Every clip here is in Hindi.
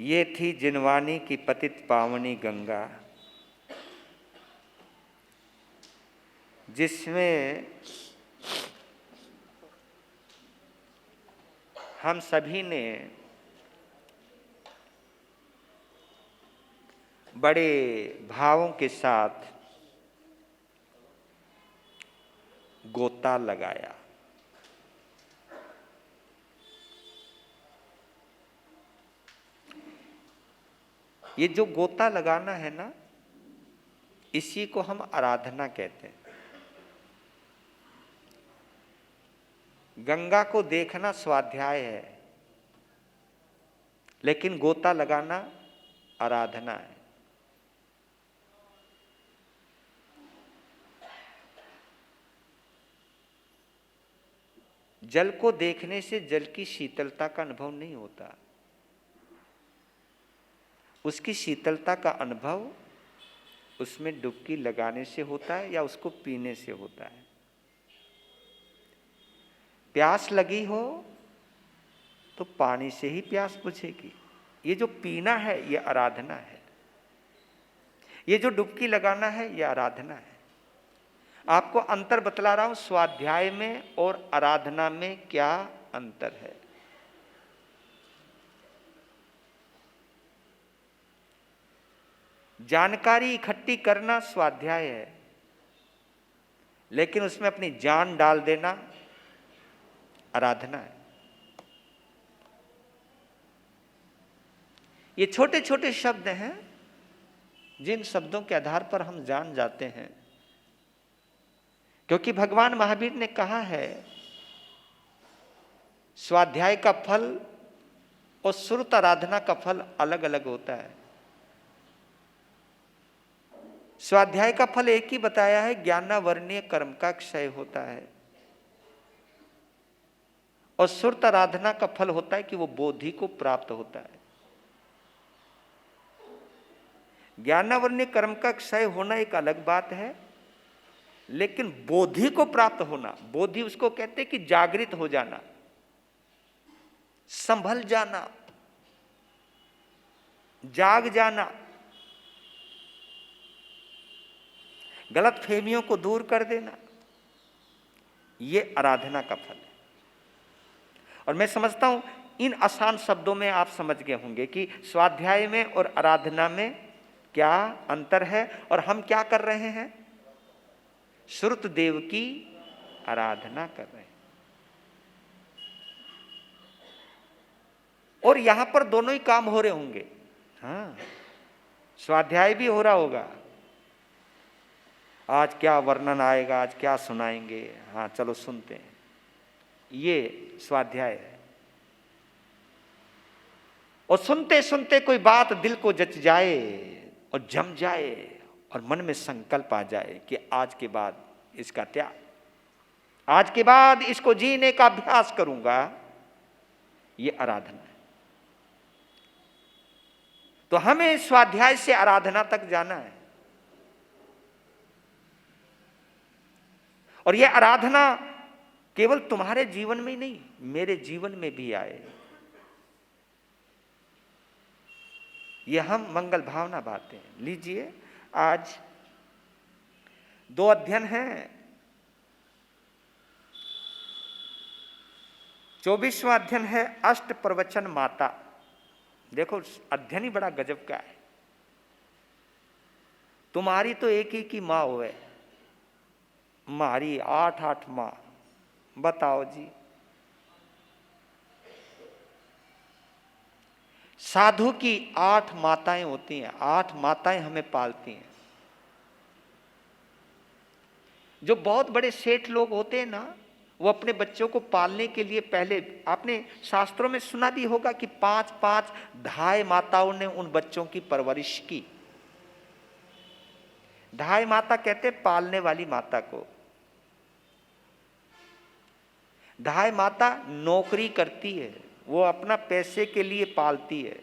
ये थी जिनवानी की पतित पावनी गंगा, जिसमें हम सभी ने बड़े भावों के साथ गोता लगाया। ये जो गोता लगाना है ना, इसी को हम आराधना कहते हैं। गंगा को देखना स्वाध्याय है, लेकिन गोता लगाना आराधना है। जल को देखने से जल की शीतलता का अनुभव नहीं होता, उसकी शीतलता का अनुभव उसमें डुबकी लगाने से होता है या उसको पीने से होता है। प्यास लगी हो तो पानी से ही प्यास बुझेगी। ये जो पीना है ये आराधना है, ये जो डुबकी लगाना है ये आराधना है। आपको अंतर बतला रहा हूं, स्वाध्याय में और आराधना में क्या अंतर है। जानकारी इकट्ठी करना स्वाध्याय है, लेकिन उसमें अपनी जान डाल देना आराधना है। ये छोटे छोटे शब्द हैं, जिन शब्दों के आधार पर हम जान जाते हैं, क्योंकि भगवान महावीर ने कहा है स्वाध्याय का फल और श्रुत आराधना का फल अलग अलग होता है। स्वाध्याय का फल एक ही बताया है, ज्ञानावर्णीय कर्म का क्षय होता है, और श्रुत आराधना का फल होता है कि वो बोधि को प्राप्त होता है। ज्ञानावर्णीय कर्म का क्षय होना एक अलग बात है, लेकिन बोधि को प्राप्त होना, बोधि उसको कहते हैं कि जागृत हो जाना, संभल जाना, जाग जाना, गलत फहमियों को दूर कर देना, ये आराधना का फल है। और मैं समझता हूं इन आसान शब्दों में आप समझ गए होंगे कि स्वाध्याय में और आराधना में क्या अंतर है और हम क्या कर रहे हैं, श्रुत देव की आराधना कर रहे हैं। और यहां पर दोनों ही काम हो रहे होंगे। हाँ, स्वाध्याय भी हो रहा होगा, आज क्या वर्णन आएगा, आज क्या सुनाएंगे, हाँ चलो सुनते हैं, ये स्वाध्याय है। और सुनते सुनते कोई बात दिल को जच जाए और जम जाए और मन में संकल्प आ जाए कि आज के बाद इसका त्याग, आज के बाद इसको जीने का अभ्यास करूंगा, ये आराधना है। तो हमें स्वाध्याय से आराधना तक जाना है, और यह आराधना केवल तुम्हारे जीवन में ही नहीं, मेरे जीवन में भी आए। ये हम मंगल भावना बातें लीजिए। आज 2 अध्ययन हैं। 24वां अध्ययन है अष्ट प्रवचन माता। देखो अध्ययन ही बड़ा गजब का है। तुम्हारी तो एक ही की माँ होवे, मारी 8 माँ, बताओ जी। साधु की 8 माताएं होती हैं, 8 माताएं हमें पालती हैं। जो बहुत बड़े सेठ लोग होते हैं ना, वो अपने बच्चों को पालने के लिए पहले, आपने शास्त्रों में सुना भी होगा कि 5-5 ढाई माताओं ने उन बच्चों की परवरिश की। ढाई माता कहते पालने वाली माता को। ढाई माता नौकरी करती है, वो अपना पैसे के लिए पालती है।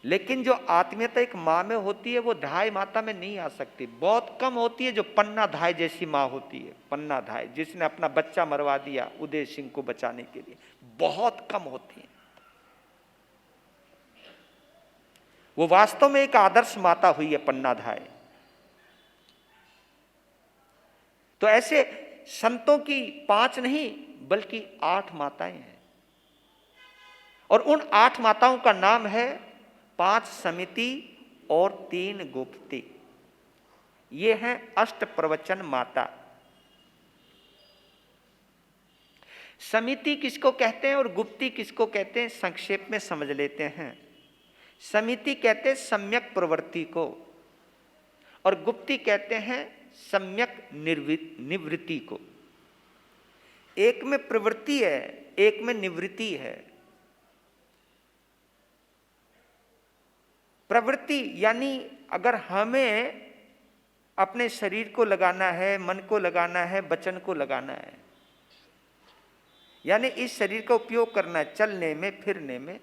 लेकिन जो आत्मीयता एक माँ में होती है वो धाय माता में नहीं आ सकती। बहुत कम होती है जो पन्ना धाय जैसी माँ होती है। पन्ना धाय जिसने अपना बच्चा मरवा दिया उदय सिंह को बचाने के लिए, बहुत कम होती है। वो वास्तव में एक आदर्श माता हुई है पन्ना धाय। तो ऐसे संतों की 5 नहीं बल्कि 8 माताएं हैं, और उन 8 माताओं का नाम है 5 समिति और 3 गुप्ती। ये हैं अष्ट प्रवचन माता। समिति किसको कहते हैं और गुप्ती किसको कहते हैं, संक्षेप में समझ लेते हैं। समिति कहते हैं सम्यक प्रवृत्ति को, और गुप्ती कहते हैं सम्यक निवृत्ति को। एक में प्रवृत्ति है, एक में निवृत्ति है। प्रवृत्ति यानी अगर हमें अपने शरीर को लगाना है, मन को लगाना है, वचन को लगाना है, यानी इस शरीर का उपयोग करना है चलने में, फिरने में,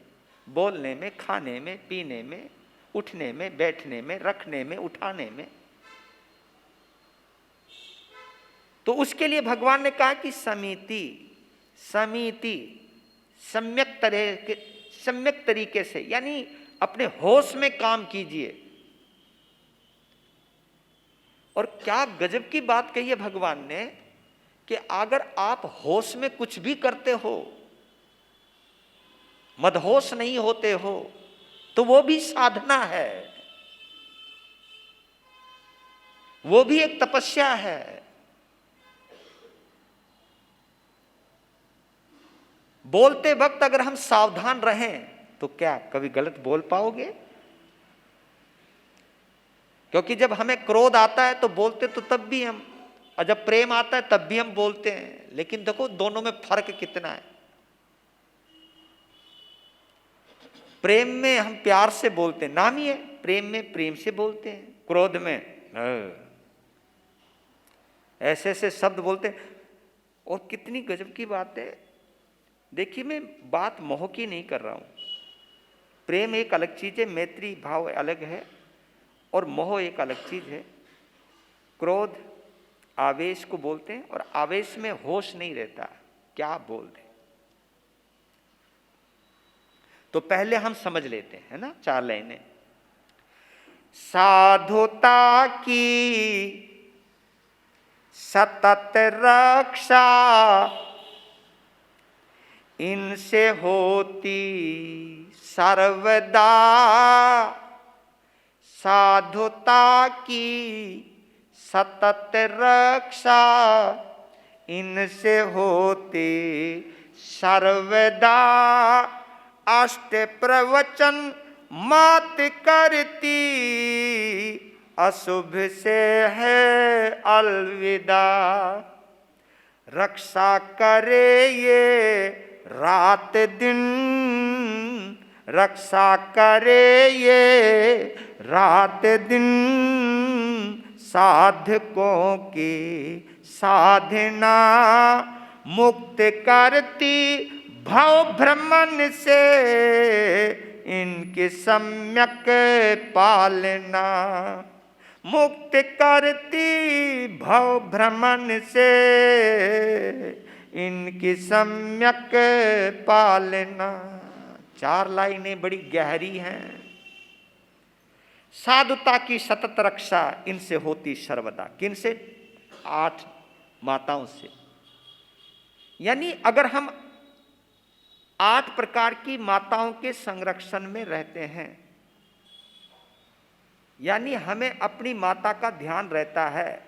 बोलने में, खाने में, पीने में, उठने में, बैठने में, रखने में, उठाने में, तो उसके लिए भगवान ने कहा कि समिति सम्यक तरीके से, यानी अपने होश में काम कीजिए। और क्या गजब की बात कही है भगवान ने कि अगर आप होश में कुछ भी करते हो, मदहोश नहीं होते हो, तो वो भी साधना है, वो भी एक तपस्या है। बोलते वक्त अगर हम सावधान रहें तो क्या कभी गलत बोल पाओगे? क्योंकि जब हमें क्रोध आता है तो बोलते तो तब भी हम, और जब प्रेम आता है तब भी हम बोलते हैं, लेकिन देखो दोनों में फर्क कितना है। प्रेम में हम प्यार से बोलते हैं, नाम ही है, प्रेम में प्रेम से बोलते हैं, क्रोध में ऐसे ऐसे शब्द बोलते हैं। और कितनी गजब की बात है। देखिए मैं बात मोह की नहीं कर रहा हूं। प्रेम एक अलग चीज है, मैत्री भाव अलग है, और मोह एक अलग चीज है। क्रोध आवेश को बोलते हैं, और आवेश में होश नहीं रहता, क्या बोल दे। तो पहले हम समझ लेते हैं, है ना, 4 लाइनें। साधुता की सतत रक्षा इनसे होती सर्वदा। साधुता की सतत रक्षा इनसे होती सर्वदा। अष्ट प्रवचन मात करती अशुभ से है अलविदा। रक्षा करे ये रात दिन, रक्षा करे ये रात दिन। साधकों की साधना मुक्त करती भव भ्रमण से इनकी सम्यक पालना। मुक्त करती भव भ्रमण से इनकी सम्यक पालना। 4 लाइनें बड़ी गहरी हैं। साधुता की सतत रक्षा इनसे होती सर्वदा। किनसे? 8 माताओं से। यानी अगर हम 8 प्रकार की माताओं के संरक्षण में रहते हैं, यानी हमें अपनी माता का ध्यान रहता है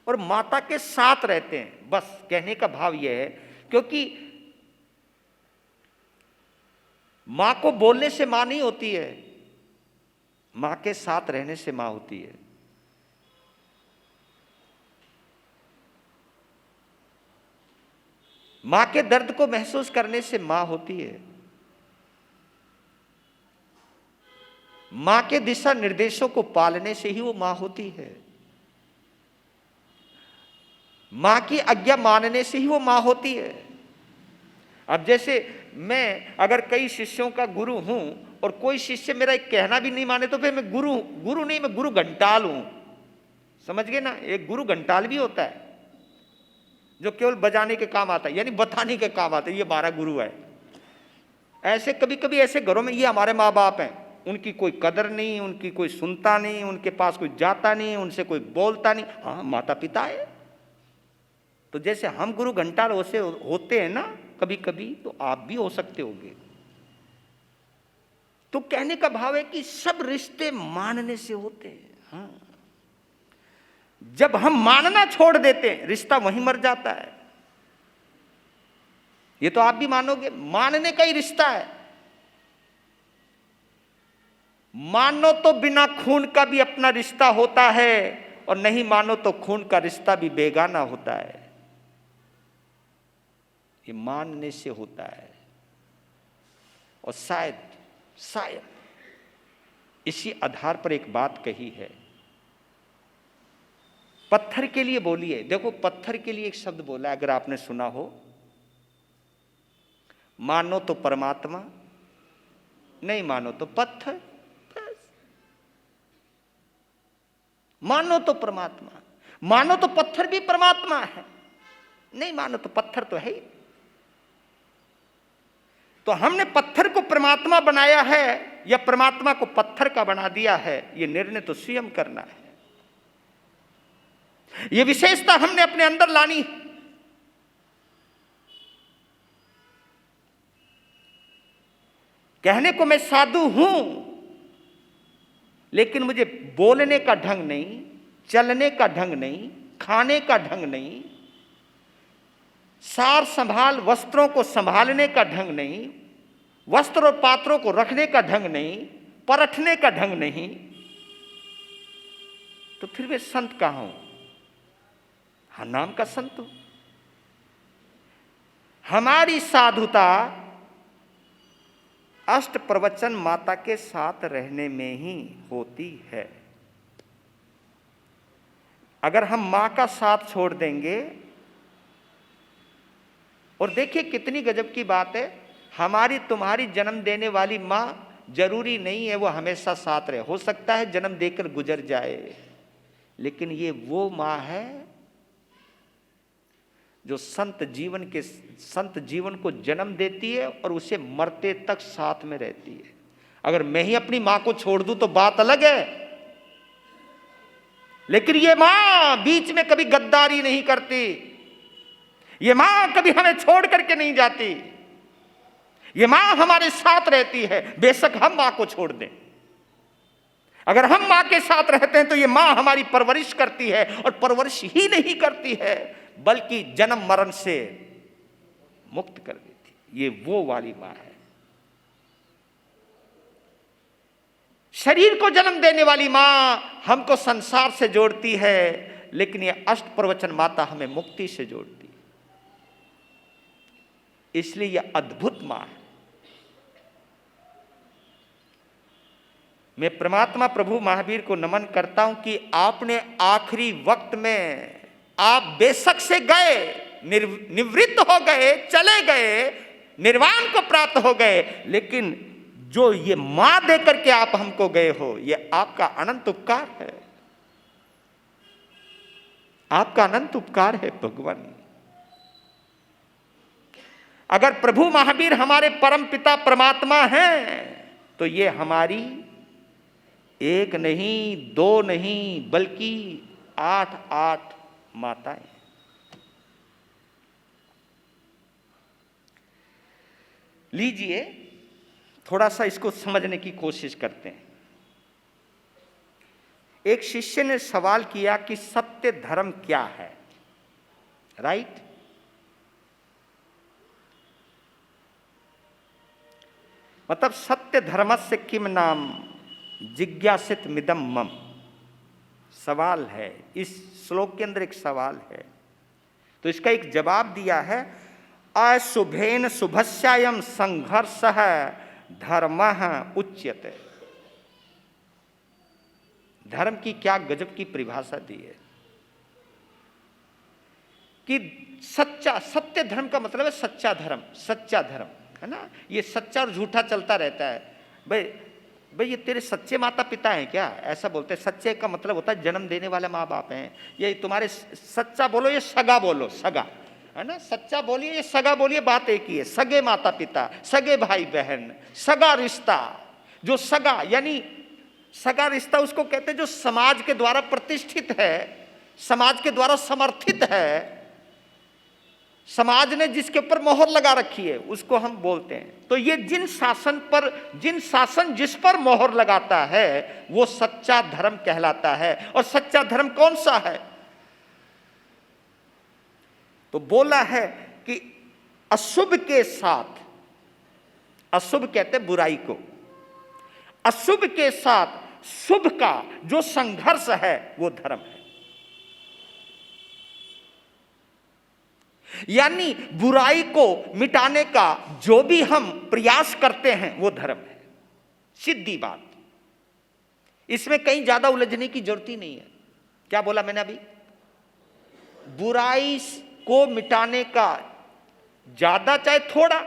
और माता के साथ रहते हैं, बस कहने का भाव यह है। क्योंकि मां को बोलने से मां नहीं होती है, मां के साथ रहने से मां होती है। मां के दर्द को महसूस करने से मां होती है। मां के दिशा निर्देशों को पालने से ही वो मां होती है। मां की आज्ञा मानने से ही वो मां होती है। अब जैसे मैं अगर कई शिष्यों का गुरु हूं और कोई शिष्य मेरा एक कहना भी नहीं माने तो फिर मैं गुरु नहीं, मैं गुरु घंटाल हूं। समझ गए ना, एक गुरु घंटाल भी होता है जो केवल बजाने के काम आता है, यानी बताने के काम आता है, ये हमारा गुरु है। ऐसे कभी कभी ऐसे घरों में, ये हमारे माँ बाप हैं, उनकी कोई कदर नहीं, उनकी कोई सुनता नहीं, उनके पास कोई जाता नहीं, उनसे कोई बोलता नहीं। हाँ, माता पिता है। तो जैसे हम गुरु घंटाल होते हैं ना कभी कभी, तो आप भी हो सकते होंगे। तो कहने का भाव है कि सब रिश्ते मानने से होते हैं। हाँ, जब हम मानना छोड़ देते हैं, रिश्ता वहीं मर जाता है। ये तो आप भी मानोगे, मानने का ही रिश्ता है। मानो तो बिना खून का भी अपना रिश्ता होता है, और नहीं मानो तो खून का रिश्ता भी बेगाना होता है। ये मानने से होता है। और शायद इसी आधार पर एक बात कही है, पत्थर के लिए बोली है। देखो, पत्थर के लिए एक शब्द बोला है, अगर आपने सुना हो, मानो तो परमात्मा, नहीं मानो तो पत्थर। मानो तो परमात्मा, मानो तो पत्थर भी परमात्मा है, नहीं मानो तो पत्थर तो है ही। तो हमने पत्थर को परमात्मा बनाया है या परमात्मा को पत्थर का बना दिया है, यह निर्णय तो स्वयं करना है। यह विशेषता हमने अपने अंदर लानी है। कहने को मैं साधु हूं, लेकिन मुझे बोलने का ढंग नहीं, चलने का ढंग नहीं, खाने का ढंग नहीं, सार संभाल वस्त्रों को संभालने का ढंग नहीं, वस्त्र और पात्रों को रखने का ढंग नहीं, परखने का ढंग नहीं, तो फिर वे संत कहां हूं? हाँ, नाम का संत हूं। हमारी साधुता अष्ट प्रवचन माता के साथ रहने में ही होती है। अगर हम मां का साथ छोड़ देंगे, और देखिए कितनी गजब की बात है, हमारी तुम्हारी जन्म देने वाली मां जरूरी नहीं है वो हमेशा साथ रहे, हो सकता है जन्म देकर गुजर जाए, लेकिन ये वो मां है जो संत जीवन को जन्म देती है और उसे मरते तक साथ में रहती है। अगर मैं ही अपनी मां को छोड़ दूं तो बात अलग है, लेकिन ये मां बीच में कभी गद्दारी नहीं करती, ये मां कभी हमें छोड़ करके नहीं जाती, ये मां हमारे साथ रहती है, बेशक हम मां को छोड़ दें। अगर हम मां के साथ रहते हैं तो ये मां हमारी परवरिश करती है, और परवरिश ही नहीं करती है बल्कि जन्म मरण से मुक्त कर देती। ये वो वाली मां है। शरीर को जन्म देने वाली मां हमको संसार से जोड़ती है, लेकिन ये अष्ट प्रवचन माता हमें मुक्ति से जोड़ती है। इसलिए यह अद्भुत मां है। मैं परमात्मा प्रभु महावीर को नमन करता हूं कि आपने आखिरी वक्त में, आप बेशक से गए, निवृत्त हो गए, चले गए, निर्वाण को प्राप्त हो गए, लेकिन जो ये मां देकर के आप हमको गए हो, ये आपका अनंत उपकार है। आपका अनंत उपकार है भगवान। अगर प्रभु महावीर हमारे परम पिता परमात्मा हैं, तो ये हमारी एक नहीं, दो नहीं, बल्कि 8 माताएं। लीजिए, थोड़ा सा इसको समझने की कोशिश करते हैं। एक शिष्य ने सवाल किया कि सत्य धर्म क्या है, राइट? मतलब सत्य धर्मस्य किम नाम जिज्ञासित मिदम मम, सवाल है। इस श्लोक के अंदर एक सवाल है, तो इसका एक जवाब दिया है, अशुभेन शुभस्यायम संघर्षः धर्मः उच्यते। धर्म की क्या गजब की परिभाषा दी है कि सच्चा, सत्य धर्म का मतलब है सच्चा धर्म, सच्चा धर्म है ना। ये सच्चा और झूठा चलता रहता है, भाई भाई ये तेरे सच्चे माता पिता हैं क्या? ऐसा बोलते हैं। सच्चे का मतलब होता है जन्म देने वाले माँ बाप हैं। ये तुम्हारे सच्चा बोलो, ये सगा बोलो, सगा है ना, सच्चा बोलिए, ये सगा बोलिए, बात एक ही है। सगे माता पिता, सगे भाई बहन, सगा रिश्ता। जो सगा यानी सगा रिश्ता उसको कहते हैं जो समाज के द्वारा प्रतिष्ठित है, समाज के द्वारा समर्थित है, समाज ने जिसके ऊपर मोहर लगा रखी है उसको हम बोलते हैं। तो ये जिन शासन जिस पर मोहर लगाता है वो सच्चा धर्म कहलाता है। और सच्चा धर्म कौन सा है? तो बोला है कि अशुभ के साथ, अशुभ कहते बुराई को, अशुभ के साथ शुभ का जो संघर्ष है वो धर्म है। यानी बुराई को मिटाने का जो भी हम प्रयास करते हैं वो धर्म है। सीधी बात, इसमें कहीं ज्यादा उलझने की जरूरत ही नहीं है। क्या बोला मैंने अभी? बुराई को मिटाने का ज्यादा चाहे थोड़ा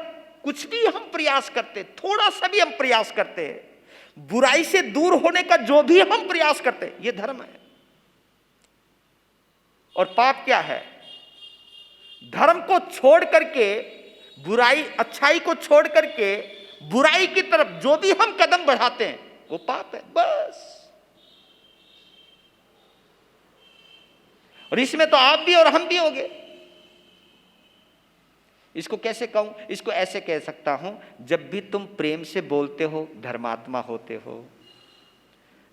कुछ भी हम प्रयास करते, थोड़ा सा भी हम प्रयास करते हैं, बुराई से दूर होने का जो भी हम प्रयास करते हैं, ये धर्म है। और पाप क्या है? धर्म को छोड़ करके बुराई, अच्छाई को छोड़ करके बुराई की तरफ जो भी हम कदम बढ़ाते हैं वो पाप है, बस। और इसमें तो आप भी और हम भी होंगे। इसको कैसे कहूं? इसको ऐसे कह सकता हूं, जब भी तुम प्रेम से बोलते हो धर्मात्मा होते हो,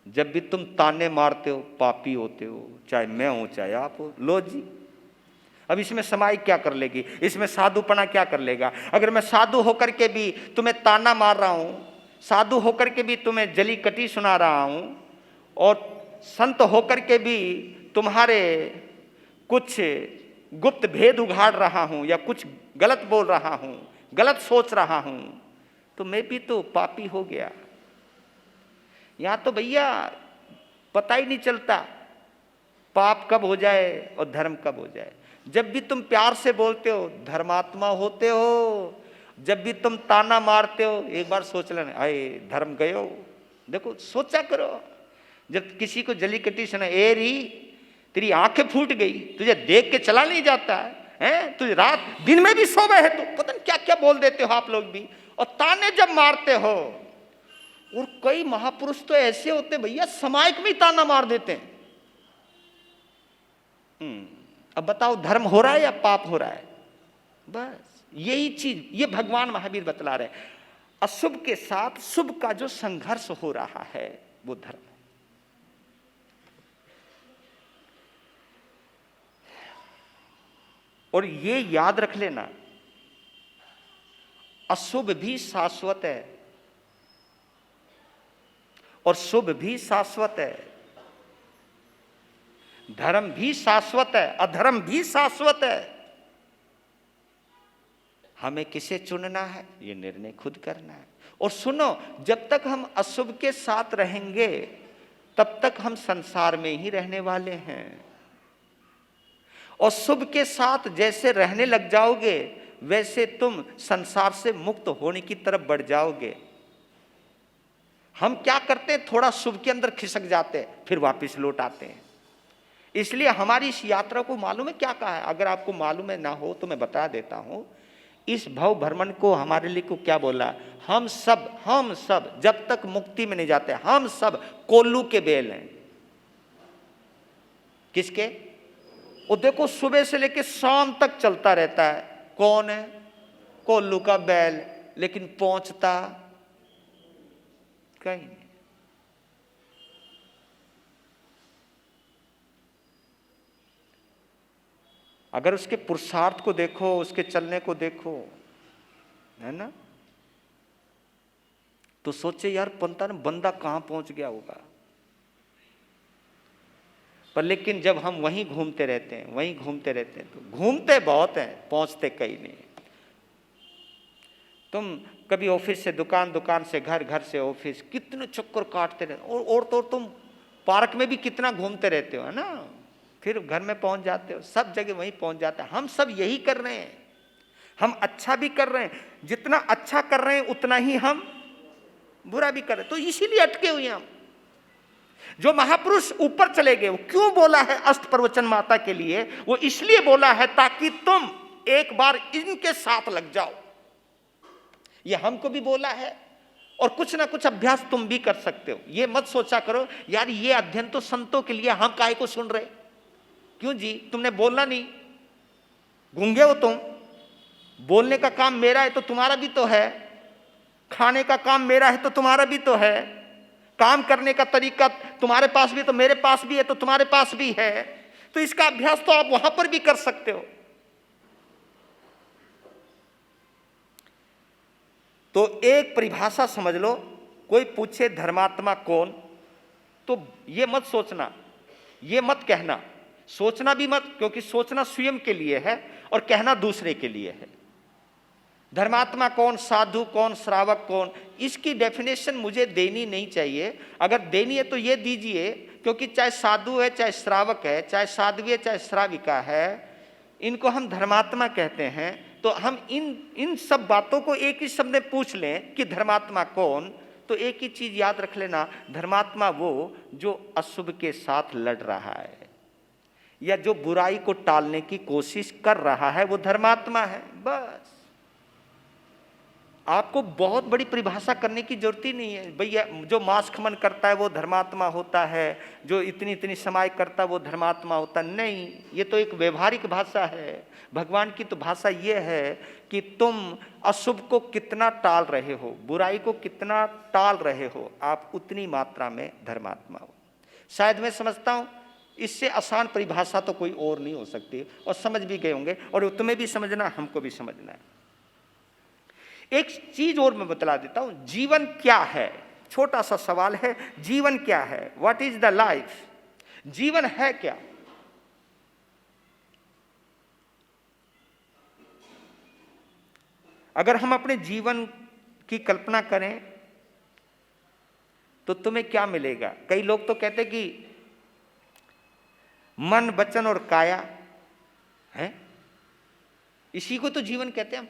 जब भी तुम ताने मारते हो पापी होते हो, चाहे मैं हूं चाहे आप हो। लो जी, अब इसमें समाई क्या कर लेगी? इसमें साधुपना क्या कर लेगा? अगर मैं साधु होकर के भी तुम्हें ताना मार रहा हूं, साधु होकर के भी तुम्हें जली कटी सुना रहा हूं, और संत होकर के भी तुम्हारे कुछ गुप्त भेद उघाड़ रहा हूं या कुछ गलत बोल रहा हूं, गलत सोच रहा हूं, तो मैं भी तो पापी हो गया। यहां तो भैया पता ही नहीं चलता पाप कब हो जाए और धर्म कब हो जाए। जब भी तुम प्यार से बोलते हो धर्मात्मा होते हो, जब भी तुम ताना मारते हो एक बार सोच लेना, अरे धर्म गए हो। देखो सोचा करो, जब किसी को जली कटी सुना, ए री तेरी आंखें फूट गई, तुझे देख के चला नहीं जाता है, तुझे रात दिन में भी सोवे है, तो पता नहीं क्या क्या बोल देते हो आप लोग भी। और ताने जब मारते हो, और कई महापुरुष तो ऐसे होते भैया समाज में ताना मार देते हैं। अब बताओ धर्म हो रहा है या पाप हो रहा है? बस यही चीज ये भगवान महावीर बतला रहे हैं। अशुभ के साथ शुभ का जो संघर्ष हो रहा है वो धर्म है। और ये याद रख लेना, अशुभ भी शाश्वत है और शुभ भी शाश्वत है, धर्म भी शाश्वत है, अधर्म भी शाश्वत है। हमें किसे चुनना है ये निर्णय खुद करना है। और सुनो, जब तक हम अशुभ के साथ रहेंगे तब तक हम संसार में ही रहने वाले हैं, और शुभ के साथ जैसे रहने लग जाओगे वैसे तुम संसार से मुक्त होने की तरफ बढ़ जाओगे। हम क्या करते हैं, थोड़ा शुभ के अंदर खिसक जाते हैं फिर वापस लौट आते हैं। इसलिए हमारी इस यात्रा को मालूम है क्या कहा है? अगर आपको मालूम है ना हो तो मैं बता देता हूं। इस भव भ्रमण को हमारे लिए को क्या बोला? हम सब जब तक मुक्ति में नहीं जाते हम सब कोल्लू के बेल हैं। किसके? वो देखो सुबह से लेकर शाम तक चलता रहता है। कौन है? कोल्लू का बैल, लेकिन पहुंचता कहीं नहीं। अगर उसके पुरुषार्थ को देखो, उसके चलने को देखो, है ना, तो सोचे यार पंता ने बंदा कहां पहुंच गया होगा। पर लेकिन जब हम वहीं घूमते रहते हैं, वहीं घूमते रहते हैं, तो घूमते बहुत हैं, पहुंचते कहीं नहीं। तुम कभी ऑफिस से दुकान, दुकान से घर, घर से ऑफिस, कितने चक्कर काटते रहते। और तो तुम पार्क में भी कितना घूमते रहते हो, है ना, फिर घर में पहुंच जाते हो, सब जगह वहीं पहुंच जाते हैं। हम सब यही कर रहे हैं। हम अच्छा भी कर रहे हैं, जितना अच्छा कर रहे हैं उतना ही हम बुरा भी करे, तो इसीलिए अटके हुए हम। जो महापुरुष ऊपर चले गए, वो क्यों बोला है अष्ट प्रवचन माता के लिए? वो इसलिए बोला है ताकि तुम एक बार इनके साथ लग जाओ। ये हमको भी बोला है, और कुछ ना कुछ अभ्यास तुम भी कर सकते हो। ये मत सोचा करो यार ये अध्ययन तो संतों के लिए, हम काहे को सुन रहे? क्यों जी, तुमने बोलना नहीं? गूंगे हो तुम? बोलने का काम मेरा है तो तुम्हारा भी तो है, खाने का काम मेरा है तो तुम्हारा भी तो है, काम करने का तरीका तुम्हारे पास भी तो मेरे पास भी है तो तुम्हारे पास भी है। तो इसका अभ्यास तो आप वहां पर भी कर सकते हो। तो एक परिभाषा समझ लो, कोई पूछे धर्मात्मा कौन, तो ये मत सोचना, ये मत कहना, सोचना भी मत, क्योंकि सोचना स्वयं के लिए है और कहना दूसरे के लिए है। धर्मात्मा कौन, साधु कौन, श्रावक कौन, इसकी डेफिनेशन मुझे देनी नहीं चाहिए। अगर देनी है तो ये दीजिए, क्योंकि चाहे साधु है, चाहे श्रावक है, चाहे साध्वी है, चाहे श्राविका है, इनको हम धर्मात्मा कहते हैं। तो हम इन सब बातों को एक ही शब्द में पूछ लें कि धर्मात्मा कौन, तो एक ही चीज याद रख लेना, धर्मात्मा वो जो अशुभ के साथ लड़ रहा है या जो बुराई को टालने की कोशिश कर रहा है, वो धर्मात्मा है। बस आपको बहुत बड़ी परिभाषा करने की जरूरत ही नहीं है। भैया जो मांस खमन करता है वो धर्मात्मा होता है, जो इतनी इतनी समाय करता है वो धर्मात्मा होता नहीं। ये तो एक व्यवहारिक भाषा है। भगवान की तो भाषा ये है कि तुम अशुभ को कितना टाल रहे हो, बुराई को कितना टाल रहे हो, आप उतनी मात्रा में धर्मात्मा हो। शायद मैं समझता हूँ इससे आसान परिभाषा तो कोई और नहीं हो सकती, और समझ भी गए होंगे, और तुम्हें भी समझना, हमको भी समझना है। एक चीज और मैं बतला देता हूं, जीवन क्या है? छोटा सा सवाल है, जीवन क्या है? What is the life? जीवन है क्या? अगर हम अपने जीवन की कल्पना करें तो तुम्हें क्या मिलेगा? कई लोग तो कहते कि मन, वचन और काया है, इसी को तो जीवन कहते हैं हम।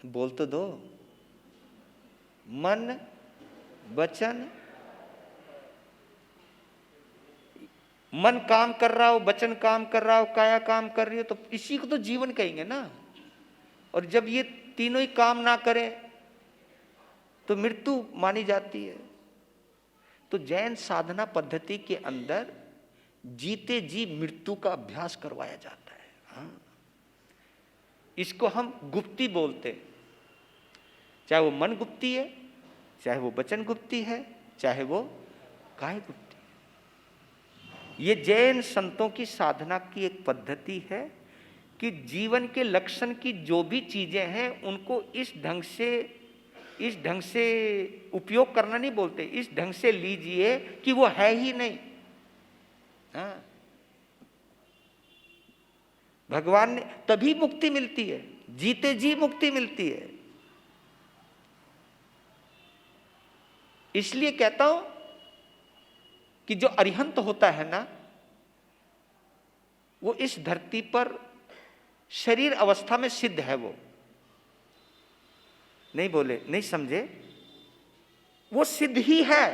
बोल तो दो। मन, वचन, मन काम कर रहा हो, वचन काम कर रहा हो, काया काम कर रही हो, तो इसी को तो जीवन कहेंगे ना। और जब ये तीनों ही काम ना करें तो मृत्यु मानी जाती है। तो जैन साधना पद्धति के अंदर जीते जी मृत्यु का अभ्यास करवाया जाता है। हाँ, इसको हम गुप्ती बोलते हैं। चाहे वो मन गुप्ती है, चाहे वो वचन गुप्ती है, चाहे वो काय गुप्ती है। ये जैन संतों की साधना की एक पद्धति है कि जीवन के लक्षण की जो भी चीजें हैं उनको इस ढंग से उपयोग करना नहीं बोलते, इस ढंग से लीजिए कि वो है ही नहीं। हाँ, भगवान ने तभी मुक्ति मिलती है, जीते जी मुक्ति मिलती है। इसलिए कहता हूं कि जो अरिहंत होता है ना, वो इस धरती पर शरीर अवस्था में सिद्ध है। वो नहीं बोले, नहीं समझे, वो सिद्ध ही है,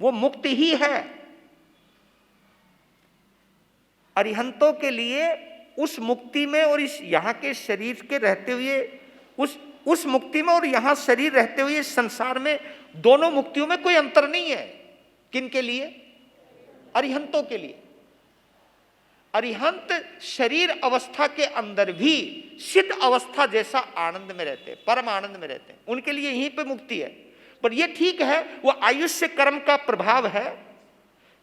वो मुक्ति ही है। अरिहंतों के लिए उस मुक्ति में और इस यहां के शरीर के रहते हुए, उस मुक्ति में और यहां शरीर रहते हुए इस संसार में, दोनों मुक्तियों में कोई अंतर नहीं है। किन के लिए? अरिहंतों के लिए। अरिहंत शरीर अवस्था के अंदर भी सिद्ध अवस्था जैसा आनंद में रहते हैं, परम आनंद में रहते हैं। उनके लिए यहीं पे मुक्ति है। पर ये ठीक है, वो आयुष्य कर्म का प्रभाव है।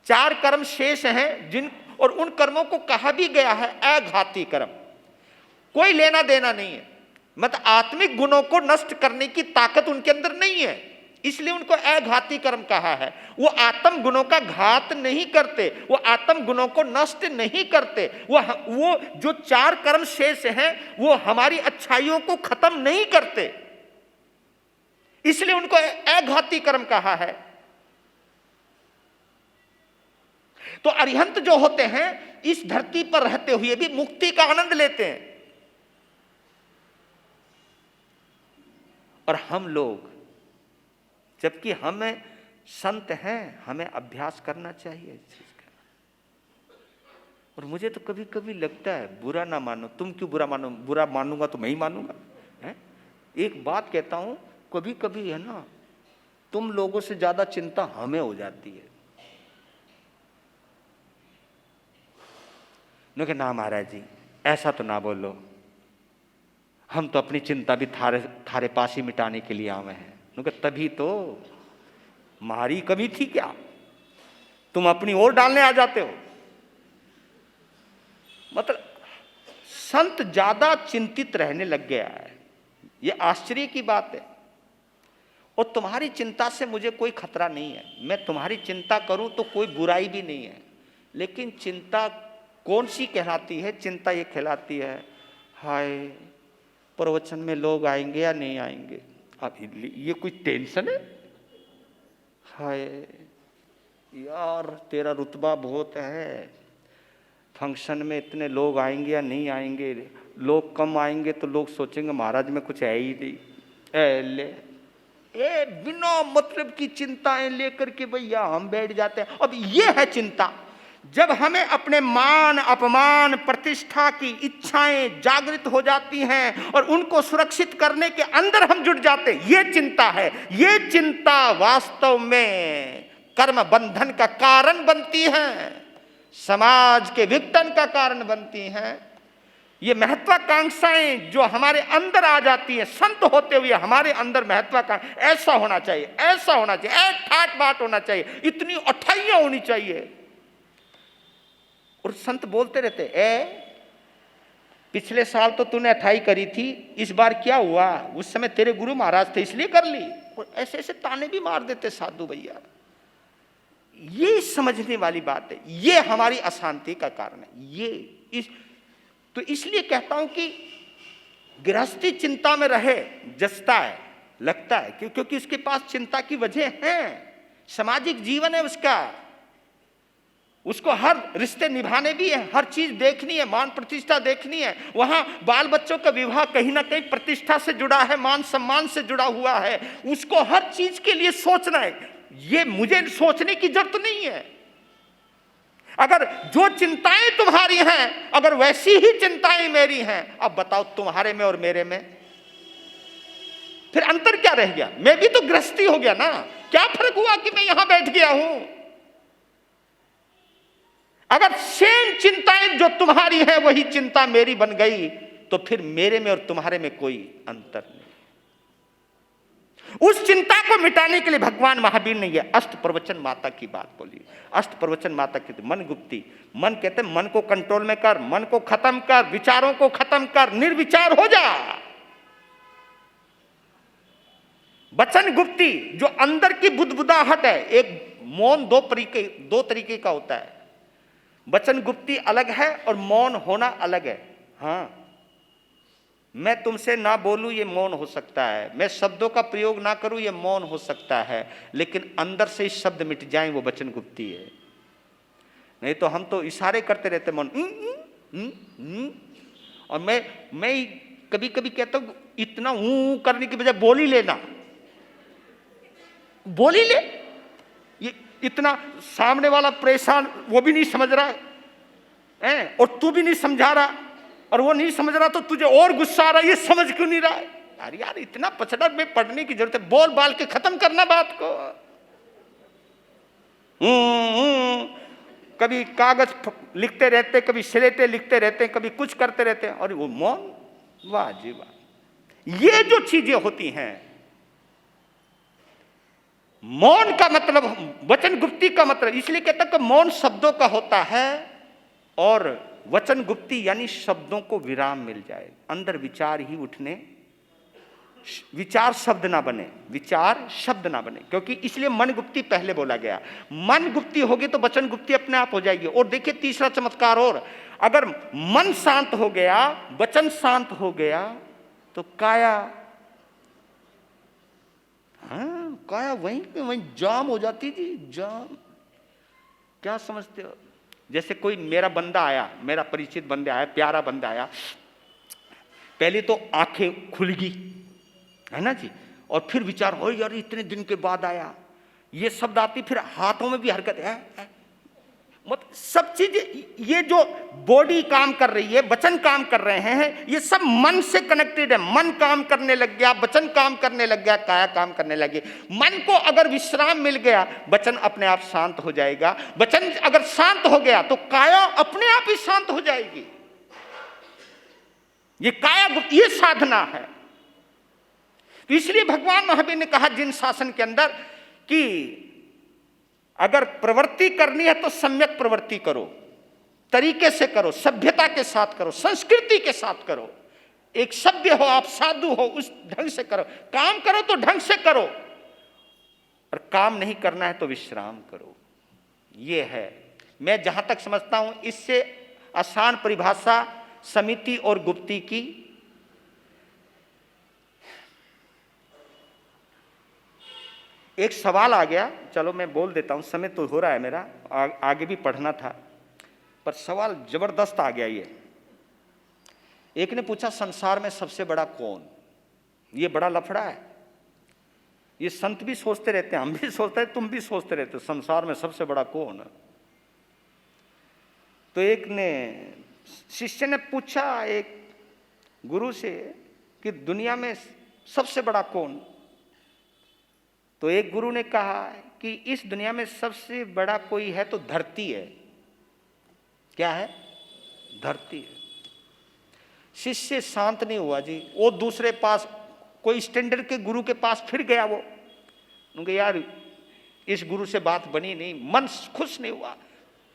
4 कर्म शेष हैं जिन, और उन कर्मों को कहा भी गया है अघाती कर्म, कोई लेना देना नहीं है। मतलब आत्मिक गुणों को नष्ट करने की ताकत उनके अंदर नहीं है, इसलिए उनको अघाती कर्म कहा है। वो आत्म गुणों का घात नहीं करते, वो आत्म गुणों को नष्ट नहीं करते। वो जो 4 कर्म शेष हैं वो हमारी अच्छाइयों को खत्म नहीं करते, इसलिए उनको अघाती कर्म कहा है। तो अरिहंत जो होते हैं इस धरती पर रहते हुए भी मुक्ति का आनंद लेते हैं। और हम लोग, जबकि हमें संत हैं, हमें अभ्यास करना चाहिए इस चीज का। और मुझे तो कभी कभी लगता है, बुरा ना मानो, तुम क्यों बुरा मानो, बुरा मानूंगा तो मैं ही मानूंगा है। एक बात कहता हूं, कभी कभी है ना, तुम लोगों से ज्यादा चिंता हमें हो जाती है। नो कि ना महाराज जी ऐसा तो ना बोलो, हम तो अपनी चिंता भी थारे पास ही मिटाने के लिए आए हैं। नो कि तभी तो हमारी कमी थी क्या, तुम अपनी ओर डालने आ जाते हो। मतलब संत ज्यादा चिंतित रहने लग गया है, ये आश्चर्य की बात है। और तुम्हारी चिंता से मुझे कोई खतरा नहीं है, मैं तुम्हारी चिंता करूं तो कोई बुराई भी नहीं है। लेकिन चिंता कौन सी कहलाती है? चिंता ये कहलाती है, हाय प्रवचन में लोग आएंगे या नहीं आएंगे, अब ये कोई टेंशन है? हाय यार तेरा रुतबा बहुत है, फंक्शन में इतने लोग आएंगे या नहीं आएंगे, लोग कम आएंगे तो लोग सोचेंगे महाराज में कुछ है ही नहीं। बिना मतलब की चिंताएं लेकर के भैया हम बैठ जाते हैं। अब ये है चिंता, जब हमें अपने मान अपमान प्रतिष्ठा की इच्छाएं जागृत हो जाती हैं और उनको सुरक्षित करने के अंदर हम जुट जाते, ये चिंता है। ये चिंता वास्तव में कर्म बंधन का कारण बनती है, समाज के विघटन का कारण बनती हैं। ये महत्वाकांक्षाएं जो हमारे अंदर आ जाती है, संत होते हुए हमारे अंदर महत्वाकांक्षा, ऐसा होना चाहिए, ऐसा होना चाहिए, ऐ ठाट बाट होना चाहिए, इतनी अठाइयां होनी चाहिए। और संत बोलते रहते, पिछले साल तो तूने अठाई करी थी, इस बार क्या हुआ, उस समय तेरे गुरु महाराज थे इसलिए कर ली। और ऐसे ऐसे ताने भी मार देते साधु भैया। ये समझने वाली बात है, ये हमारी अशांति का कारण है। तो इसलिए कहता हूं कि गृहस्थी चिंता में रहे, जचता है, लगता है, क्योंकि उसके पास चिंता की वजह है, सामाजिक जीवन है उसका, उसको हर रिश्ते निभाने भी है, हर चीज देखनी है, मान प्रतिष्ठा देखनी है। वहां बाल बच्चों का विवाह कहीं ना कहीं प्रतिष्ठा से जुड़ा है, मान सम्मान से जुड़ा हुआ है, उसको हर चीज के लिए सोचना है। ये मुझे सोचने की जरूरत नहीं है। अगर जो चिंताएं तुम्हारी हैं, अगर वैसी ही चिंताएं मेरी हैं, अब बताओ तुम्हारे में और मेरे में फिर अंतर क्या रह गया? मैं भी तो गृहस्थी हो गया ना, क्या फर्क हुआ कि मैं यहां बैठ गया हूं? अगर सेम चिंताएं जो तुम्हारी हैं वही चिंता मेरी बन गई, तो फिर मेरे में और तुम्हारे में कोई अंतर नहीं। उस चिंता को मिटाने के लिए भगवान महावीर ने यह अष्ट प्रवचन माता की बात बोली। अष्ट प्रवचन माता की मन गुप्ती, मन कहते हैं मन को कंट्रोल में कर, मन को खत्म कर, विचारों को खत्म कर, निर्विचार हो जा। वचन गुप्ती जो अंदर की बुदबुदाहट है, एक मौन दो तरीके का होता है। वचन गुप्ती अलग है और मौन होना अलग है। हाँ, मैं तुमसे ना बोलूं ये मौन हो सकता है, मैं शब्दों का प्रयोग ना करूं ये मौन हो सकता है, लेकिन अंदर से शब्द मिट जाएं वो वचन गुप्ती है। नहीं तो हम तो इशारे करते रहते मन। और मैं कभी कभी कहता हूं इतना ऊ करने की बजाय बोल ही लेना, बोल ही ले। ये इतना सामने वाला परेशान, वो भी नहीं समझ रहा है और तू भी नहीं समझा रहा, और वो नहीं समझ रहा तो तुझे और गुस्सा आ रहा है, ये समझ क्यों नहीं रहा है? यार इतना पचड़ा में पढ़ने की जरूरत है, बोल बाल के खत्म करना बात को। कभी कागज लिखते रहते, कभी स्लेटें लिखते रहते, कभी कुछ करते रहते हैं, और वो मौन। वाह जी वाह। ये जो चीजें होती हैं, मौन का मतलब, वचन गुप्ती का मतलब, इसलिए कहता कि मौन शब्दों का होता है और वचन गुप्ती यानी शब्दों को विराम मिल जाए, अंदर विचार ही उठने, विचार शब्द ना बने, विचार शब्द ना बने। क्योंकि इसलिए मन गुप्ती पहले बोला गया। मन गुप्ती होगी तो वचन गुप्ती अपने आप हो जाएगी। और देखिए तीसरा चमत्कार, और अगर मन शांत हो गया, वचन शांत हो गया, तो काया, हाँ काया वहीं जाम हो जाती थी। जाम क्या समझते हो? जैसे कोई मेरा बंदा आया, मेरा परिचित बंदा आया, प्यारा बंदा आया, पहले तो आंखें खुल गई है ना जी, और फिर विचार हो यार इतने दिन के बाद आया, ये शब्द आती, फिर हाथों में भी हरकत है। मतलब सब चीज, ये जो बॉडी काम कर रही है, वचन काम कर रहे हैं, ये सब मन से कनेक्टेड है। मन काम करने लग गया, वचन काम करने लग गया, काया काम करने लगी। मन को अगर विश्राम मिल गया, वचन अपने आप शांत हो जाएगा। वचन अगर शांत हो गया तो काया अपने आप ही शांत हो जाएगी। ये काया, ये साधना है। तो इसलिए भगवान महावीर ने कहा जिन शासन के अंदर कि अगर प्रवृत्ति करनी है तो सम्यक प्रवृत्ति करो, तरीके से करो, सभ्यता के साथ करो, संस्कृति के साथ करो। एक सभ्य हो, आप साधु हो, उस ढंग से करो। काम करो तो ढंग से करो, और काम नहीं करना है तो विश्राम करो। ये है, मैं जहां तक समझता हूं, इससे आसान परिभाषा समिति और गुप्ती की एक सवाल आ गया, चलो मैं बोल देता हूं, समय तो हो रहा है मेरा, आगे भी पढ़ना था, पर सवाल जबरदस्त आ गया। ये एक ने पूछा संसार में सबसे बड़ा कौन? ये बड़ा लफड़ा है। ये संत भी सोचते रहते हैं, हम भी सोचते हैं, तुम भी सोचते रहते हो, संसार में सबसे बड़ा कौन है। तो एक ने, शिष्य ने पूछा एक गुरु से कि दुनिया में सबसे बड़ा कौन? तो एक गुरु ने कहा कि इस दुनिया में सबसे बड़ा कोई है तो धरती है। क्या है? धरती है। शिष्य शांत नहीं हुआ जी, वो दूसरे पास, कोई स्टैंडर्ड के गुरु के पास फिर गया। वो उनके यार इस गुरु से बात बनी नहीं, मन खुश नहीं हुआ,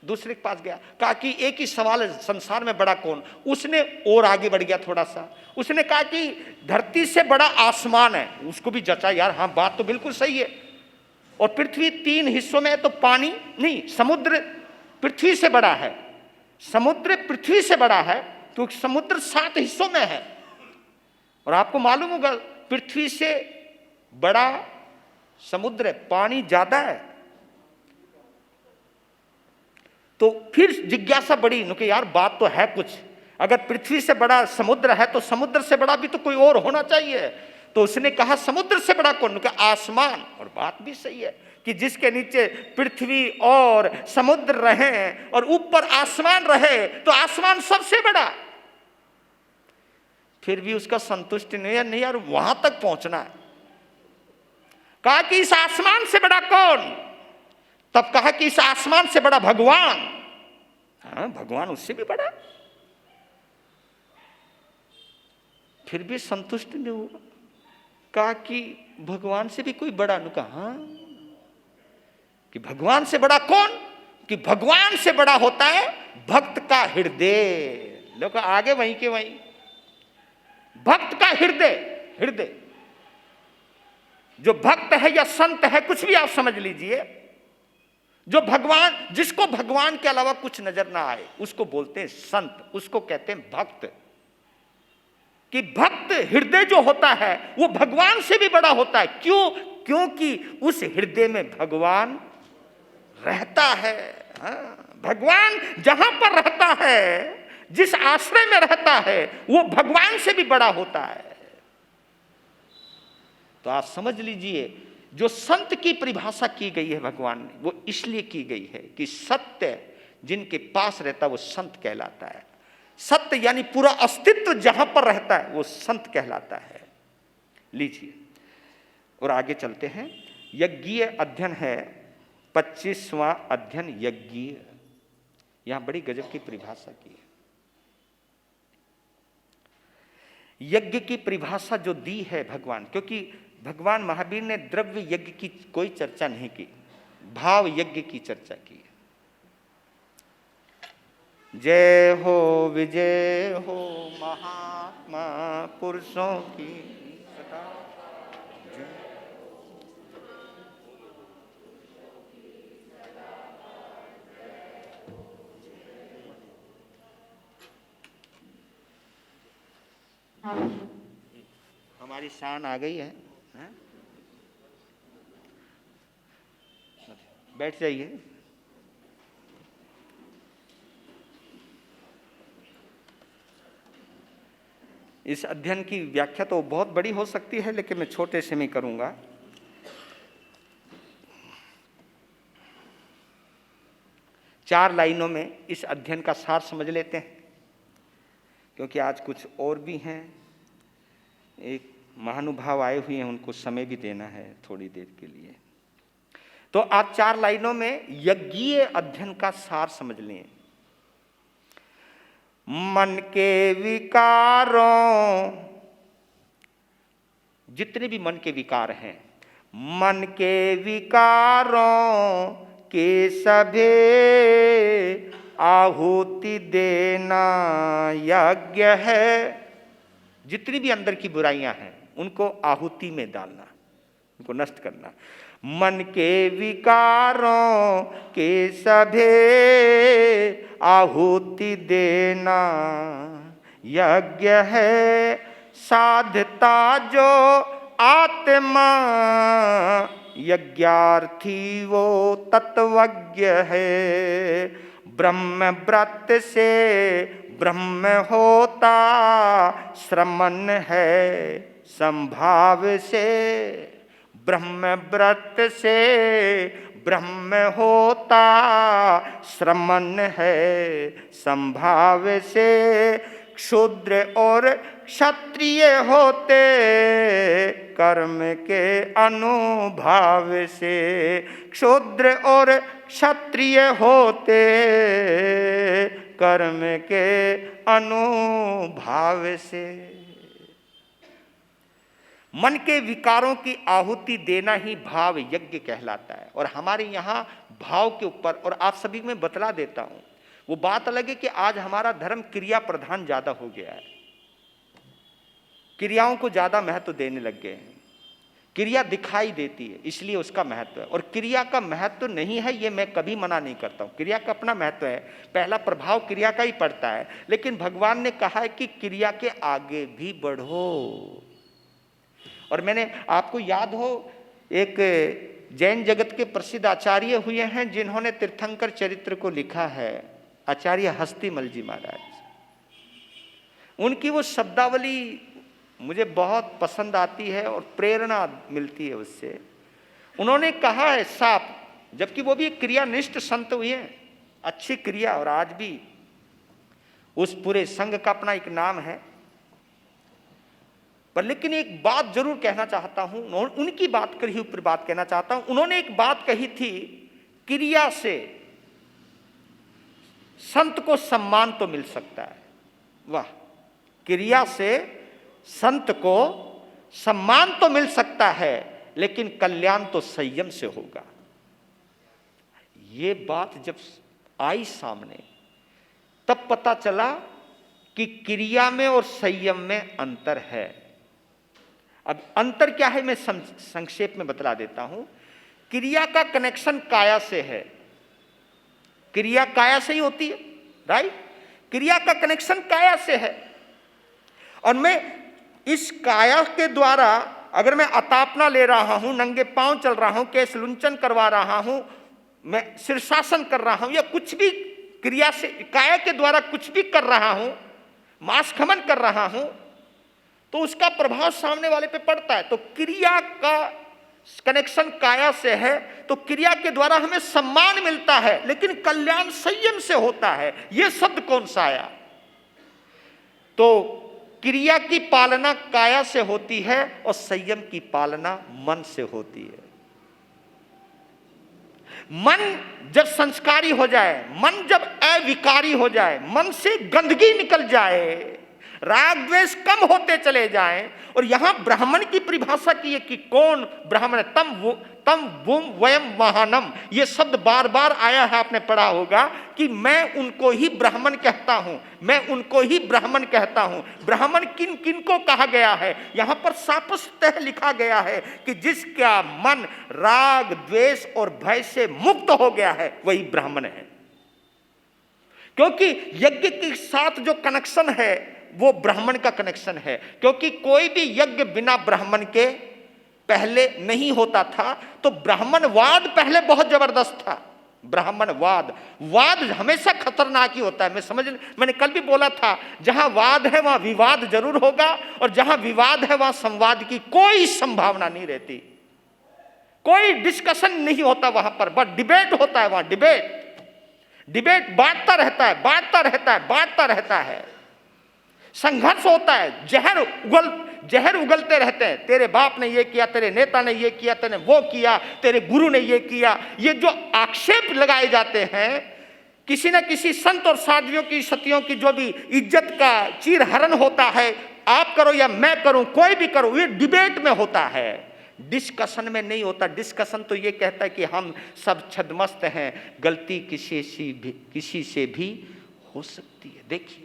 दूसरे के पास गया, कहा कि एक ही सवाल है, संसार में बड़ा कौन? उसने और आगे बढ़ गया थोड़ा सा, उसने कहा कि धरती से बड़ा आसमान है। उसको भी जचा, यार हाँ बात तो बिल्कुल सही है। और पृथ्वी 3 हिस्सों में है, तो पानी नहीं, समुद्र पृथ्वी से बड़ा है, समुद्र पृथ्वी से बड़ा है, तो समुद्र 7 हिस्सों में है। और आपको मालूम होगा पृथ्वी से बड़ा समुद्र है, पानी ज्यादा है। तो फिर जिज्ञासा बढ़ी, नुके यार बात तो है कुछ, अगर पृथ्वी से बड़ा समुद्र है तो समुद्र से बड़ा भी तो कोई और होना चाहिए। तो उसने कहा समुद्र से बड़ा कौन? नुके आसमान। और बात भी सही है कि जिसके नीचे पृथ्वी और समुद्र रहे और ऊपर आसमान रहे, तो आसमान सबसे बड़ा। फिर भी उसका संतुष्ट नहीं यार वहां तक पहुंचना है। कहा कि इस आसमान से बड़ा कौन? तब कहा कि इस आसमान से बड़ा भगवान। हाँ भगवान उससे भी बड़ा। फिर भी संतुष्ट नहीं हुआ, कहा कि भगवान से भी कोई बड़ा? नु कहा हाँ, कि भगवान से बड़ा कौन? कि भगवान से बड़ा होता है भक्त का हृदय। लोग आगे वहीं के वहीं, भक्त का हृदय। हृदय जो भक्त है या संत है, कुछ भी आप समझ लीजिए, जो भगवान, जिसको भगवान के अलावा कुछ नजर ना आए, उसको बोलते हैं संत, उसको कहते हैं भक्त। कि भक्त हृदय जो होता है वो भगवान से भी बड़ा होता है। क्यों? क्योंकि उस हृदय में भगवान रहता है। हाँ, भगवान जहां पर रहता है, जिस आश्रय में रहता है, वो भगवान से भी बड़ा होता है। तो आप समझ लीजिए, जो संत की परिभाषा की गई है भगवान ने, वो इसलिए की गई है कि सत्य जिनके पास रहता है वो संत कहलाता है। सत्य यानी पूरा अस्तित्व जहां पर रहता है वो संत कहलाता है। लीजिए और आगे चलते हैं। यज्ञीय अध्ययन है 25वां अध्ययन यज्ञीय। यहां बड़ी गजब की परिभाषा की है। यज्ञ की परिभाषा जो दी है भगवान, क्योंकि भगवान महावीर ने द्रव्य यज्ञ की कोई चर्चा नहीं की, भाव यज्ञ की चर्चा की है। जय हो विजय हो महात्मा पुरुषों की सदा जय। हमारी शान आ गई है, हैं? बैठ जाइए। इस अध्ययन की व्याख्या तो बहुत बड़ी हो सकती है, लेकिन मैं छोटे से में करूंगा। चार लाइनों में इस अध्ययन का सार समझ लेते हैं, क्योंकि आज कुछ और भी हैं, एक महानुभाव आए हुए हैं, उनको समय भी देना है थोड़ी देर के लिए। तो आज चार लाइनों में यज्ञीय अध्ययन का सार समझ लें। मन के विकारों, जितने भी मन के विकार हैं, मन के विकारों के सभे आहुति देना यज्ञ है। जितनी भी अंदर की बुराइयां हैं उनको आहुति में डालना, उनको नष्ट करना। मन के विकारों के सभे आहुति देना यज्ञ है। साधता जो आत्मा यज्ञार्थी वो तत्वज्ञ है। ब्रह्म व्रत से ब्रह्म होता श्रमण है संभाव से। ब्रह्म व्रत से ब्रह्म होता श्रमण है संभाव से। क्षुद्र और क्षत्रिय होते कर्म के अनुभाव से। क्षुद्र और क्षत्रिय होते कर्म के अनुभाव से। मन के विकारों की आहुति देना ही भाव यज्ञ कहलाता है। और हमारे यहाँ भाव के ऊपर, और आप सभी में बतला देता हूं, वो बात अलग है कि आज हमारा धर्म क्रिया प्रधान ज्यादा हो गया है, क्रियाओं को ज्यादा महत्व देने लग गए हैं। क्रिया दिखाई देती है इसलिए उसका महत्व है, और क्रिया का महत्व नहीं है ये मैं कभी मना नहीं करता हूं। क्रिया का अपना महत्व है, पहला प्रभाव क्रिया का ही पड़ता है, लेकिन भगवान ने कहा है कि क्रिया के आगे भी बढ़ो। और मैंने, आपको याद हो, एक जैन जगत के प्रसिद्ध आचार्य हुए हैं जिन्होंने तीर्थंकर चरित्र को लिखा है, आचार्य हस्तिमल जी महाराज। उनकी वो शब्दावली मुझे बहुत पसंद आती है और प्रेरणा मिलती है उससे। उन्होंने कहा है साफ, जबकि वो भी एक क्रियानिष्ठ संत हुए हैं, अच्छी क्रिया, और आज भी उस पूरे संघ का अपना एक नाम है। पर लेकिन एक बात जरूर कहना चाहता हूं, उनकी बात करी ऊपर बात कहना चाहता हूं। उन्होंने एक बात कही थी, क्रिया से संत को सम्मान तो मिल सकता है। वाह, क्रिया से संत को सम्मान तो मिल सकता है, लेकिन कल्याण तो संयम से होगा। ये बात जब आई सामने तब पता चला कि क्रिया में और संयम में अंतर है। अब अंतर क्या है मैं संक्षेप में बतला देता हूं। क्रिया का कनेक्शन काया से है, क्रिया काया से ही होती है, राइट। क्रिया का कनेक्शन काया से है, और मैं इस काया के द्वारा अगर मैं अतापना ले रहा हूं, नंगे पांव चल रहा हूं, केश लुंचन करवा रहा हूं, मैं शीर्षासन कर रहा हूं, या कुछ भी क्रिया से काया के द्वारा कुछ भी कर रहा हूं, मांस खमन कर रहा हूं, तो उसका प्रभाव सामने वाले पे पड़ता है। तो क्रिया का कनेक्शन काया से है, तो क्रिया के द्वारा हमें सम्मान मिलता है, लेकिन कल्याण संयम से होता है। यह शब्द कौन सा आया? तो क्रिया की पालना काया से होती है और संयम की पालना मन से होती है। मन जब संस्कारी हो जाए, मन जब अविकारी हो जाए, मन से गंदगी निकल जाए, राग द्वेष कम होते चले जाएं, और यहां ब्राह्मण की परिभाषा की है कि कौन ब्राह्मण है। तम वुम वयम महानम, यह शब्द बार बार आया है, आपने पढ़ा होगा कि मैं उनको ही ब्राह्मण कहता हूं, मैं उनको ही ब्राह्मण कहता हूं। ब्राह्मण किन किन को कहा गया है? यहां पर सापस्तः लिखा गया है कि जिसका मन राग द्वेष और भय से मुक्त हो गया है वही ब्राह्मण है। क्योंकि यज्ञ के साथ जो कनेक्शन है वो ब्राह्मण का कनेक्शन है, क्योंकि कोई भी यज्ञ बिना ब्राह्मण के पहले नहीं होता था। तो ब्राह्मणवाद पहले बहुत जबरदस्त था, ब्राह्मणवाद, वाद हमेशा खतरनाक ही होता है। मैंने कल भी बोला था, जहां वाद है वहां विवाद जरूर होगा, और जहां विवाद है वहां संवाद की कोई संभावना नहीं रहती, कोई डिस्कशन नहीं होता वहां पर, बस डिबेट होता है। वहां डिबेट बांटता रहता है, बांटता रहता है, बांटता रहता है, संघर्ष होता है, जहर उगलते रहते हैं। तेरे बाप ने ये किया, तेरे नेता ने ये किया, तेने वो किया, तेरे गुरु ने ये किया। ये जो आक्षेप लगाए जाते हैं, किसी न किसी संत और साधुओं की, सतियों की जो भी इज्जत का चीरहरण होता है, आप करो या मैं करूं, कोई भी करो, ये डिबेट में होता है, डिस्कशन में नहीं होता। डिस्कशन तो ये कहता है कि हम सब छद्मस्त हैं, गलती किसी से भी हो सकती है। देखिए,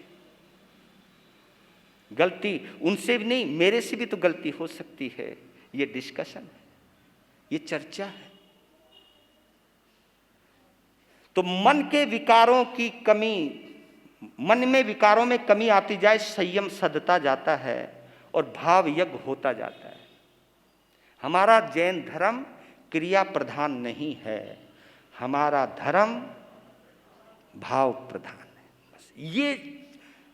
गलती उनसे भी नहीं, मेरे से भी तो गलती हो सकती है। ये डिस्कशन है, ये चर्चा है। तो मन के विकारों की कमी, मन में विकारों में कमी आती जाए, संयम सधता जाता है और भाव यज्ञ होता जाता है। हमारा जैन धर्म क्रिया प्रधान नहीं है, हमारा धर्म भाव प्रधान है। बस ये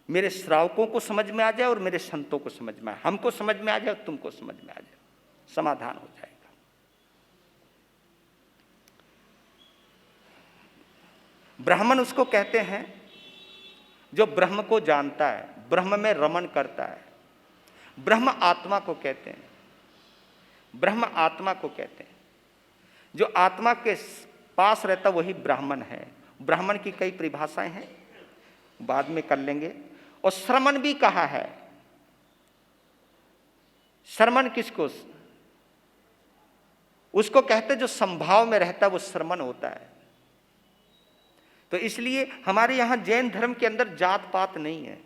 मेरे श्रावकों को समझ में आ जाए और मेरे संतों को समझ में आए, हमको समझ में आ जाए और तुमको समझ में आ जाए, समाधान हो जाएगा। ब्राह्मण उसको कहते हैं जो ब्रह्म को जानता है, ब्रह्म में रमण करता है। ब्रह्म आत्मा को कहते हैं, ब्रह्म आत्मा को कहते हैं। जो आत्मा के पास रहता वही ब्राह्मण है। ब्राह्मण की कई परिभाषाएं हैं, बाद में कर लेंगे। और श्रमण भी कहा है। श्रमण किसको? उसको कहते जो संभाव में रहता है वो श्रमण होता है। तो इसलिए हमारे यहां जैन धर्म के अंदर जात पात नहीं है,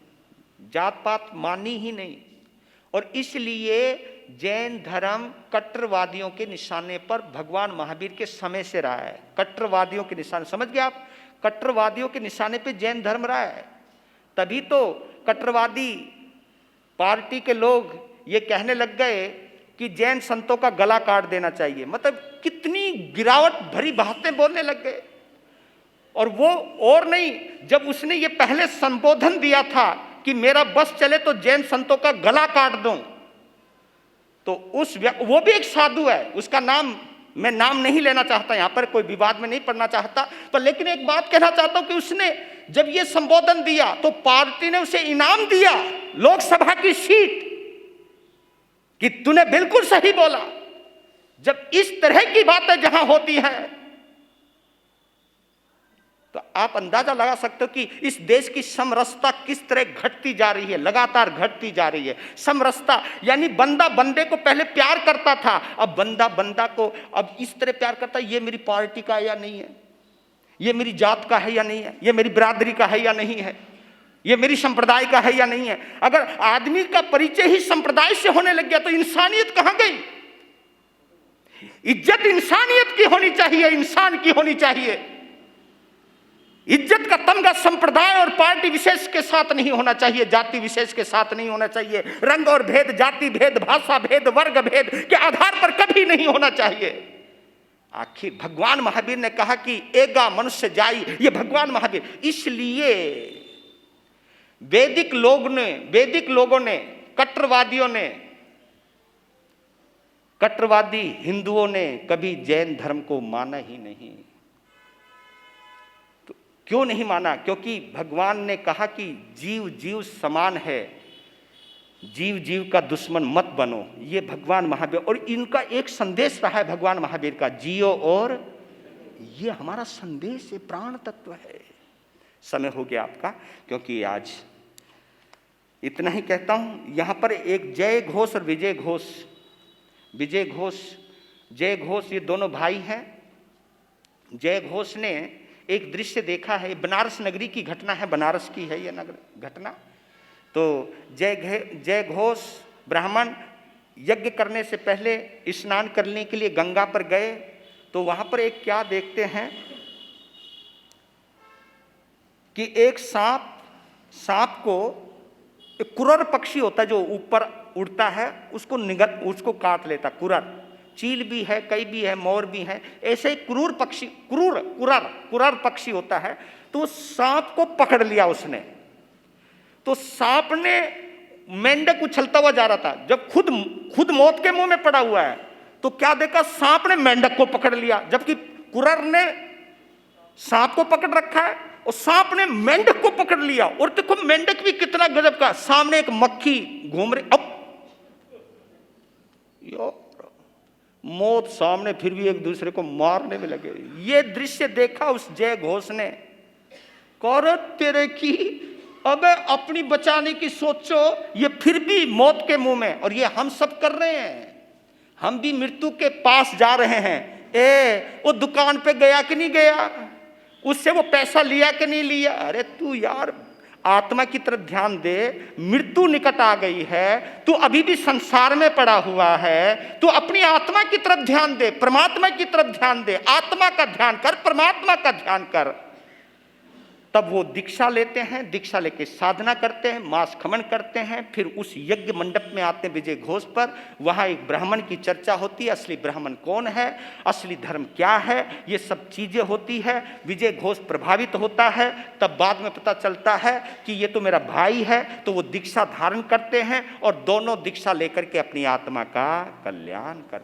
जात पात मानी ही नहीं। और इसलिए जैन धर्म कट्टरवादियों के निशाने पर भगवान महावीर के समय से रहा है। कट्टरवादियों के निशाने, समझ गए आप? कट्टरवादियों के निशाने पे जैन धर्म रहा है। तभी तो कट्टरवादी पार्टी के लोग ये कहने लग गए कि जैन संतों का गला काट देना चाहिए। मतलब कितनी गिरावट भरी बातें बोलने लग गए। और वो और नहीं, जब उसने ये पहले संबोधन दिया था कि मेरा बस चले तो जैन संतों का गला काट दूं, तो वो भी एक साधु है, उसका नाम मैं नाम नहीं लेना चाहता, यहां पर कोई विवाद में नहीं पड़ना चाहता, तो लेकिन एक बात कहना चाहता हूं कि उसने जब ये संबोधन दिया तो पार्टी ने उसे इनाम दिया, लोकसभा की सीट, कि तूने बिल्कुल सही बोला। जब इस तरह की बातें जहां होती हैं तो आप अंदाजा लगा सकते हो कि इस देश की समरसता किस तरह घटती जा रही है, लगातार घटती जा रही है। समरसता यानी बंदा बंदे को पहले प्यार करता था, अब बंदा बंदा को अब इस तरह प्यार करता है, ये मेरी पार्टी का है या नहीं है, ये मेरी जात का है या नहीं है, ये मेरी बिरादरी का है या नहीं है, ये मेरी संप्रदाय का है या नहीं है। अगर आदमी का परिचय ही संप्रदाय से होने लग गया तो इंसानियत कहां गई? इज्जत इंसानियत की होनी चाहिए, इंसान की होनी चाहिए। इज्जत का तमगा संप्रदाय और पार्टी विशेष के साथ नहीं होना चाहिए, जाति विशेष के साथ नहीं होना चाहिए। रंग और भेद, जाति भेद, भाषा भेद, वर्ग भेद के आधार पर कभी नहीं होना चाहिए। आखिर भगवान महावीर ने कहा कि एगा मनुष्य जाई, ये भगवान महावीर। इसलिए वैदिक लोगों ने, कट्टरवादी हिंदुओं ने कभी जैन धर्म को माना ही नहीं। क्यों नहीं माना? क्योंकि भगवान ने कहा कि जीव जीव समान है, जीव जीव का दुश्मन मत बनो। ये भगवान महावीर, और इनका एक संदेश रहा है भगवान महावीर का, जियो और ये हमारा संदेश है, प्राण तत्व है। समय हो गया आपका, क्योंकि आज इतना ही कहता हूं। यहां पर एक जय घोष और विजय घोष ये दोनों भाई हैं। जय घोष ने एक दृश्य देखा है, बनारस नगरी की घटना है, बनारस की है ये घटना। तो जय घोष ब्राह्मण यज्ञ करने से पहले स्नान करने के लिए गंगा पर गए, तो वहां पर एक क्या देखते हैं कि एक सांप को, एक कुरर पक्षी होता है जो ऊपर उड़ता है, उसको काट लेता कुरर। चील भी है, कई भी है, मोर भी है, ऐसे ही क्रूर पक्षी, कुरर पक्षी होता है। तो सांप को पकड़ लिया उसने। तो सांप ने, मेंढक उछलता हुआ जा रहा था, जब खुद मौत के मुंह में पड़ा हुआ है, तो क्या देखा, सांप ने मेंढक को पकड़ लिया, जबकि कुरर ने सांप को पकड़ रखा है और सांप ने मेंढक को पकड़ लिया। और देखो मेंढक भी कितना गजब का, सामने एक मक्खी घूम रही, अब मौत सामने, फिर भी एक दूसरे को मारने में लगे। ये दृश्य देखा उस जय घोष ने, कौरव तेरे की, अब अपनी बचाने की सोचो, ये फिर भी मौत के मुंह में। और ये हम सब कर रहे हैं, हम भी मृत्यु के पास जा रहे हैं। वो दुकान पे गया कि नहीं गया, उससे वो पैसा लिया कि नहीं लिया, अरे तू यार आत्मा की तरफ ध्यान दे, मृत्यु निकट आ गई है, तू अभी भी संसार में पड़ा हुआ है, तू अपनी आत्मा की तरफ ध्यान दे, परमात्मा की तरफ ध्यान दे, आत्मा का ध्यान कर, परमात्मा का ध्यान कर। तब वो दीक्षा लेते हैं, दीक्षा लेके साधना करते हैं, मास खमन करते हैं, फिर उस यज्ञ मंडप में आते हैं विजय घोष पर। वहाँ एक ब्राह्मण की चर्चा होती है, असली ब्राह्मण कौन है, असली धर्म क्या है, ये सब चीज़ें होती है। विजय घोष प्रभावित होता है, तब बाद में पता चलता है कि ये तो मेरा भाई है, तो वो दीक्षा धारण करते हैं और दोनों दीक्षा लेकर के अपनी आत्मा का कल्याण करते हैं।